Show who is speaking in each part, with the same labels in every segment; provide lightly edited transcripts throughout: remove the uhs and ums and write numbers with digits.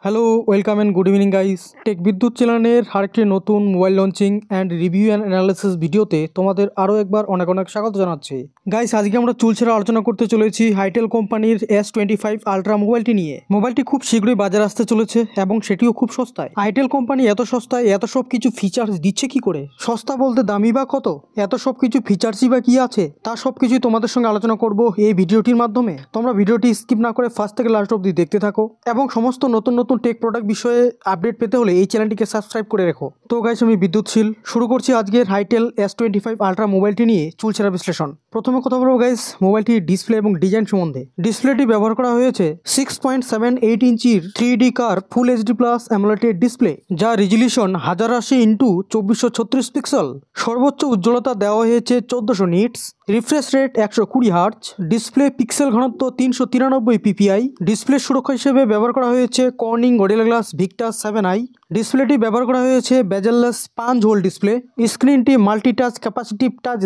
Speaker 1: Hello, welcome and good evening guys. Tech Bidyut চ্যানেলের আরেকটি নতুন mobile launching and review and analysis ভিডিওতে তোমাদের আরও একবার অনেক অনেক স্বাগত জানাচ্ছি। গাইস, আজকে আমরা চুলছেড়া আলোচনা করতে চলেছি হাইটেল কোম্পানির S25 আলট্রা মোবাইলটি নিয়ে। মোবাইলটি খুব শীঘ্রই বাজারে আসতে চলেছে এবং সেটিও খুব সস্তায়। হাইটেল কোম্পানি এত সস্তায় এত সব কিছু ফিচার্স দিচ্ছে কি করে? সস্তা বলতে দামি বা কত? এত সব কিছু ফিচার্সই বা কি আছে? তা সব কিছুই তোমাদের সঙ্গে আলোচনা করব এই ভিডিওটির মাধ্যমে। তোমরা ভিডিওটি স্কিপ না করে ফার্স্ট থেকে লাস্ট অবধি দেখতে থাকো এবং সমস্ত নতুন নতুন টেক প্রোডাক্ট বিষয়ে আপডেট পেতে হলে এই চ্যানেলটিকে সাবস্ক্রাইব করে রেখো। তো গাইস, আমি বিদ্যুৎশীল শুরু করছি আজকের হাইটেল S25 আলট্রা মোবাইলটি নিয়ে চুলছেড়া বিশ্লেষণ। প্রথমে কথা বলবো গাইস মোবাইলটির ডিসপ্লে এবং ডিজাইন সম্বন্ধে। ডিসপ্লেটি ব্যবহার করা হয়েছে 6.78 ইঞ্চির 3D curved full HD plus AMOLED display, যা রেজলিউশন 1080x2436 পিক্সেল। সর্বোচ্চ উজ্জ্বলতা দেওয়া হয়েছে 1400 nits, refresh rate 120 hertz, display pixel ঘনত্ব 393 ppi। ডিসপ্লে সুরক্ষা হিসেবে ব্যবহার করা হয়েছে Corning Gorilla Glass Victus 7i। ডিসপ্লেটি ব্যবহার করা হয়েছে বেজেললেস পাঞ্চ হোল ডিসপ্লে। স্ক্রিনটি multitouch capacitive touch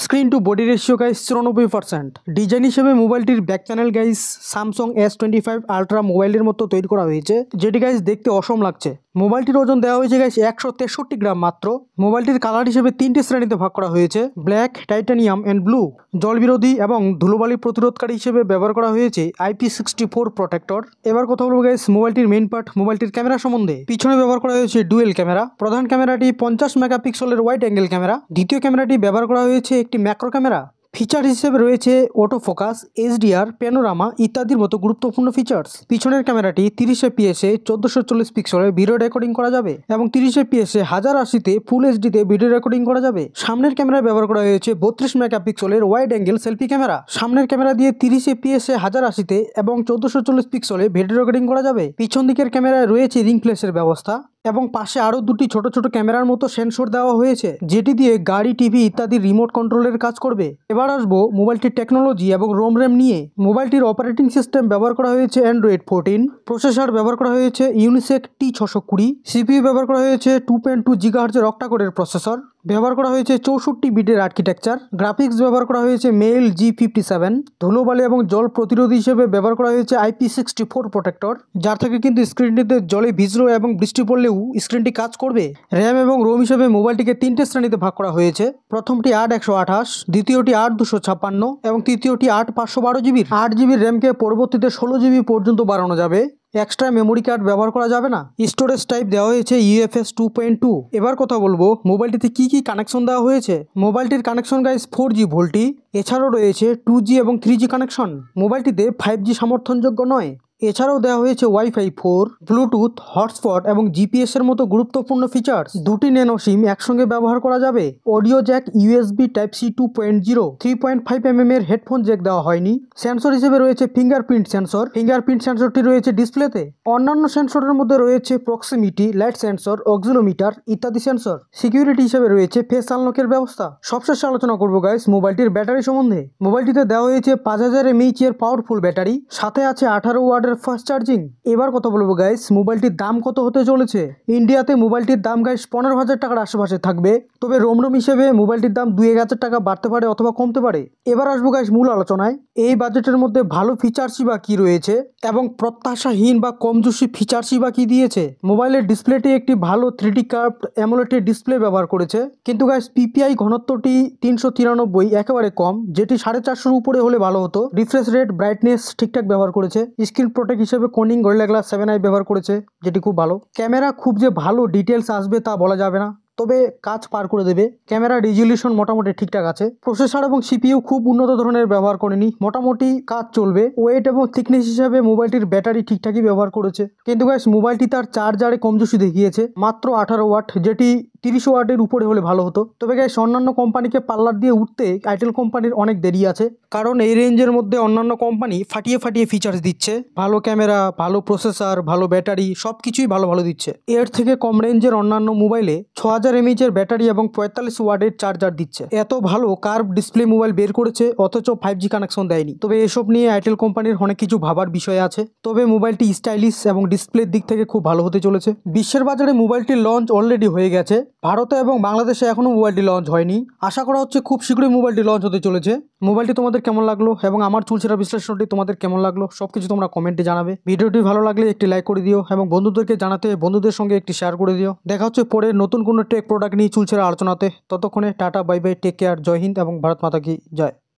Speaker 1: screen to body ratio guys 94%। Design হিসেবে মোবাইলটির back panel guys Samsung S25 Ultra মোবাইলের মতো তৈরি করা হয়েছে, যেটি গাইস দেখতে অসম লাগছে। মোবাইলটির ওজন দেওয়া হয়েছে গাইস 163 গ্রাম মাত্র। মোবাইলটির কালার হিসেবে 3টি শ্রেণীতে ভাগ করা হয়েছে, ব্ল্যাক, টাইটানিয়াম অ্যান্ড ব্লু। জল বিরোধী এবং ধুলোবালি প্রতিরোধকারী হিসেবে ব্যবহার করা হয়েছে IP64 প্রোটেক্টর। এবার কথা বলবো গাইস মোবাইলটির মেইন পার্ট, মোবাইলটির ক্যামেরা সম্বন্ধে। পিছনে ব্যবহার করা হয়েছে ডুয়েল ক্যামেরা। প্রধান ক্যামেরাটি 50 মেগাপিক্সেলের ওয়াইড অ্যাঙ্গেল ক্যামেরা। দ্বিতীয় ক্যামেরাটি ব্যবহার করা হয়েছে একটি ম্যাক্রো ক্যামেরা। ফিচার হিসেবে রয়েছে অটো ফোকাস, HDR, প্যানোরামা ইত্যাদির মতো গুরুত্বপূর্ণ ফিচার্স। পিছনের ক্যামেরাটি 30 fps 1440 পিক্সেলের ভিডিও রেকর্ডিং করা যাবে এবং 30 fps 1080 ফুল HD-তে ভিডিও রেকর্ডিং করা যাবে। সামনের ক্যামেরায় ব্যবহার করা হয়েছে 32 মেগাপিক্সেলের ওয়াইড অ্যাঙ্গেল সেলফি ক্যামেরা। সামনের ক্যামেরা দিয়ে 30 fps 1080 এবং 1440 পিক্সেলে ভিডিও রেকর্ডিং করা যাবে। পিছন দিকের ক্যামেরায় রয়েছে রিং ফ্ল্যাশের ব্যবস্থা এবং পাশে আরও দুটি ছোট ছোট ক্যামেরার মতো সেন্সর দেওয়া হয়েছে, যেটি দিয়ে গাড়ি, টিভি ইত্যাদি রিমোট কন্ট্রোলের কাজ করবে। এবার আসবো মোবাইলটির টেকনোলজি এবং রোম র্যাম নিয়ে। মোবাইলটির অপারেটিং সিস্টেম ব্যবহার করা হয়েছে অ্যান্ড্রয়েড 14। প্রসেসর ব্যবহার করা হয়েছে ইউনিসেক T620। সিপিইউ ব্যবহার করা হয়েছে 2.2 GHz অক্টাকোরের প্রসেসর। ব্যবহার করা হয়েছে 64 বিটের আর্কিটেকচার। গ্রাফিক্স ব্যবহার করা হয়েছে মেল G57। ধুলোবালি এবং জল প্রতিরোধী হিসেবে ব্যবহার করা হয়েছে IP64 প্রোটেক্টর, যার থেকে কিন্তু স্ক্রিনটিতে জলে ভিজলো এবং বৃষ্টি পড়লেও স্ক্রিনটি কাজ করবে। র্যাম এবং রোম হিসেবে মোবাইলটিকে 3টে শ্রেণীতে ভাগ করা হয়েছে। প্রথমটি 8128, দ্বিতীয়টি 8256 এবং তৃতীয়টি 8512GB। 8GB র্যামকে পরবর্তীতে 16GB পর্যন্ত বাড়ানো যাবে। এক্সট্রা মেমোরি কার্ড ব্যবহার করা যাবে না। স্টোরেজ টাইপ দেওয়া হয়েছে UFS 2.2। এবার কথা বলবো মোবাইলটিতে কি কি কানেকশন দেওয়া হয়েছে। মোবাইলটির কানেকশন গাইস 4G ভোল্টি, এছাড়াও রয়েছে 2G এবং 3G কানেকশন। মোবাইলটিতে 5G সমর্থনযোগ্য নয়। এছাড়াও দেওয়া হয়েছে Wi-Fi 4, ব্লুটুথ, হটস্পট এবং GPS এর মতো গুরুত্বপূর্ণ ফিচার্স। দুটি ন্যানো সিম একসঙ্গে ব্যবহার করা যাবে। Audio Jack USB Type-C 2.0, 3.5mm এর হেডফোন জ্যাক দেওয়া হয়নি। সেন্সর হিসেবে রয়েছে ফিঙ্গারপ্রিন্ট সেন্সর। ফিঙ্গারপ্রিন্ট সেন্সরটি রয়েছে ডিসপ্লেতে। অন্যান্য সেন্সরের মধ্যে রয়েছে প্রক্সিমিটি, লাইট সেন্সর, অক্সিলোমিটার ইত্যাদি সেন্সর। সিকিউরিটি হিসেবে রয়েছে ফেস আনলকের ব্যবস্থা। সবশেষে আলোচনা করবো গাইস মোবাইলটির ব্যাটারি সম্বন্ধে। মোবাইলটিতে দেওয়া হয়েছে 5000 mAh এর পাওয়ারফুল ব্যাটারি, সাথে আছে 18 ওয়াটের ফাস্ট চার্জিং। এবার কথা বলবো গাইস মোবাইলটির দাম কত হতে চলেছে। ইন্ডিয়াতে মোবাইলটির দাম গাইস 15,000 টাকার আশেপাশে থাকবে, তবে রোম হিসেবে মোবাইলটির দাম 2-1000 টাকা বাড়তে পারে অথবা কমতে পারে। এবার আসবো গাইস মূল আলোচনায়। এই বাজেটের মধ্যে ভালো ফিচার্সই বা কি রয়েছে এবং প্রত্যাশাহীন বা কমজোশি ফিচার্সই বা কি দিয়েছে। মোবাইলের ডিসপ্লেটি একটি ভালো 3D কার্ভড অ্যামোলেড ডিসপ্লে ব্যবহার করেছে, কিন্তু গাইস PPI ঘনত্বটি 393, একেবারে কম, যেটি 450 উপরে হলে ভালো হতো। রিফ্রেশ রেট, ব্রাইটনেস ঠিকঠাক ব্যবহার করেছে। স্ক্রিন প্রোটেক্ট হিসেবে কর্নিং গরিলা গ্লাস 7i ব্যবহার করেছে, যেটি খুব ভালো। ক্যামেরা খুব যে ভালো ডিটেলস আসবে তা বলা যাবে না, তবে কাজ পার করে দেবে। ক্যামেরা রেজলিউশন মোটামুটি ঠিকঠাক আছে। প্রসেসর এবং CPU খুব উন্নত ধরনের ব্যবহার করেনি, মোটামুটি কাজ চলবে। ওয়েট এবং থিকনেস হিসাবে মোবাইলটির ব্যাটারি ঠিকঠাকই ব্যবহার করেছে, কিন্তু গাইস মোবাইলটি তার চার্জারে কমজোশি দেখিয়েছে, মাত্র 18 ওয়াট, যেটি 30 ওয়াটের উপরে হলে ভালো হতো। তবে গাইস অন্যান্য কোম্পানিকে পাল্লার দিয়ে উঠতে আইটেল কোম্পানির অনেক দেরি আছে, কারণ এই রেঞ্জের মধ্যে অন্যান্য কোম্পানি ফাটিয়ে ফাটিয়ে ফিচার্স দিচ্ছে। ভালো ক্যামেরা, ভালো প্রসেসর, ভালো ব্যাটারি সবকিছুই ভালো ভালো দিচ্ছে। এর থেকে কম রেঞ্জের অন্যান্য মোবাইলে 6000 mAh এর ব্যাটারি এবং 45 ওয়াটের চার্জার দিচ্ছে। এত ভালো কার্ভ ডিসপ্লে মোবাইল বের করেছে, অথচ 5G কানেকশন দেয়নি। তবে এসব নিয়ে আইটেল কোম্পানির অনেক কিছু ভাবার বিষয় আছে। তবে মোবাইলটি স্টাইলিশ এবং ডিসপ্লের দিক থেকে খুব ভালো হতে চলেছে। বিশ্বের বাজারে মোবাইলটির লঞ্চ অলরেডি হয়ে গেছে। ভারতে এবং বাংলাদেশে এখনও মোবাইলটি লঞ্চ হয়নি। আশা করা হচ্ছে খুব শীঘ্রই মোবাইলটি লঞ্চ হতে চলেছে। মোবাইলটি তোমাদের কেমন লাগলো এবং আমার চুলচেরা বিশ্লেষণটি তোমাদের কেমন লাগলো সবকিছু তোমরা কমেন্টে জানাবে। ভিডিওটি ভালো লাগলে একটি লাইক করে দিও এবং বন্ধুদেরকে জানাতে বন্ধুদের সঙ্গে একটি শেয়ার করে দিও। দেখা হচ্ছে পরে নতুন কোনো টেক প্রোডাক্ট নিয়ে চুলচেরা আলোচনাতে। ততক্ষণে tata, bye bye, take care, Jai Hind এবং ভারত মাতা কি জয়।